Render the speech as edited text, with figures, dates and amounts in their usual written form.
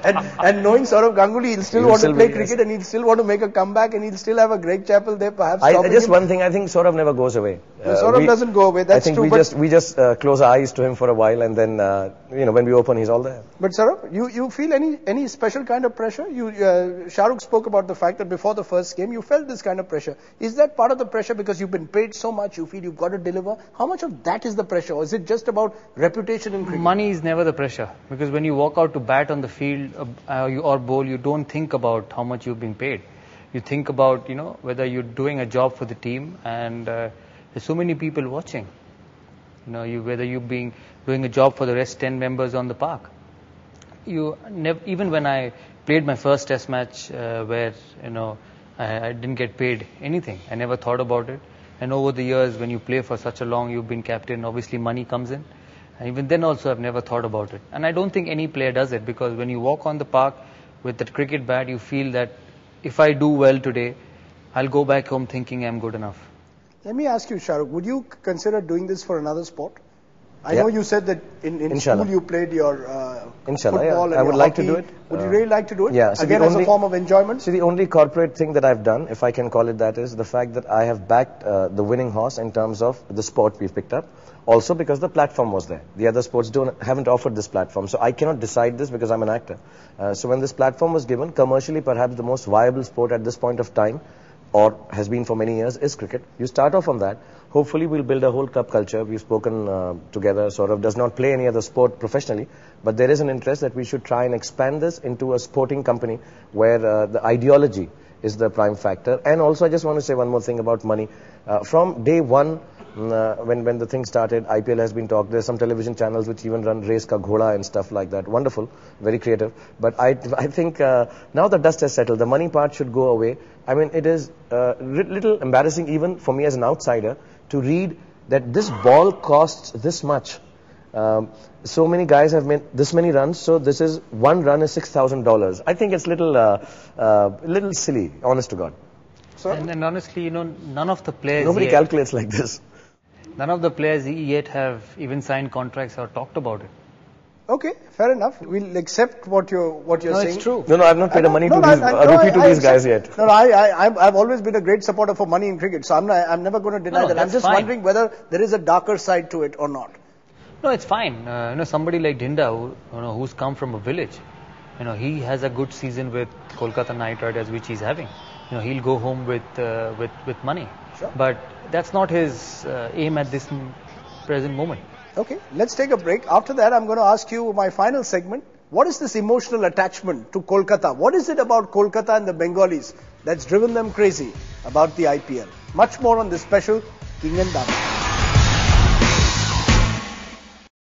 and knowing Saurav Ganguly, he'll still want to play cricket and he'll still want to make a comeback and he'll still have a Greg Chappell there perhaps. Just one thing, I think Saurav never goes away. Saurav doesn't go away, that's true. I think we just close our eyes to him for a while and then, when we open, he's all there. But Saurav, you feel any special kind of pressure? Shah Rukh spoke about the fact that before the first game, you felt this kind of pressure. Is that part of the pressure because you've been paid so much, you feel you've got to deliver? How much of that is the pressure, or is it just about reputation in cricket? Money is never the pressure, because when you walk out to bat on the field or bowl, you don't think about how much you've been paid. You think about, whether you're doing a job for the team, and there's so many people watching. Whether you're doing a job for the rest 10 members on the park. Even when I played my first test match where, I didn't get paid anything, I never thought about it. And over the years, when you play for such a long, you've been captain, obviously money comes in. And even then also, I've never thought about it. And I don't think any player does it, because when you walk on the park with that cricket bat, you feel that if I do well today, I'll go back home thinking I'm good enough. Let me ask you, Shah Rukh, would you consider doing this for another sport? I know you said that in school you played your football and I would like to do it. Would you really like to do it? Yeah. So again, as a form of enjoyment? See, the only corporate thing that I've done, if I can call it that, is the fact that I have backed the winning horse in terms of the sport we've picked up. Also because the platform was there. The other sports haven't offered this platform. So I cannot decide this because I'm an actor. So when this platform was given, commercially perhaps the most viable sport at this point of time, or has been for many years, is cricket. You start off on that. Hopefully we'll build a whole club culture. We've spoken together. Saurav does not play any other sport professionally, but there is an interest that we should try and expand this into a sporting company where the ideology is the prime factor. And also I just want to say one more thing about money. From day one, when the thing started, IPL has been talked. There's some television channels which even run Race Ka Ghoda and stuff like that. Wonderful, very creative. But I think now the dust has settled. The money part should go away. I mean, it is little embarrassing even for me as an outsider to read that this ball costs this much. So many guys have made this many runs, so this is one run is $6,000. I think it's little silly, honest to God. And honestly, none of the players nobody calculates like this. None of the players yet have even signed contracts or talked about it. Okay, fair enough. We'll accept what you're saying. No, it's true. No, I've not paid a rupee to these guys yet. No, I've always been a great supporter for money in cricket, so I'm never going to deny that. I'm just wondering whether there is a darker side to it or not. No, it's fine. Somebody like Dada, who's come from a village, he has a good season with Kolkata Knight Riders, which he's having. He'll go home with money. Sure. But that's not his aim at this present moment. Okay, let's take a break. After that, I'm going to ask you my final segment. What is this emotional attachment to Kolkata? What is it about Kolkata and the Bengalis that's driven them crazy about the IPL? Much more on this special King and Dada.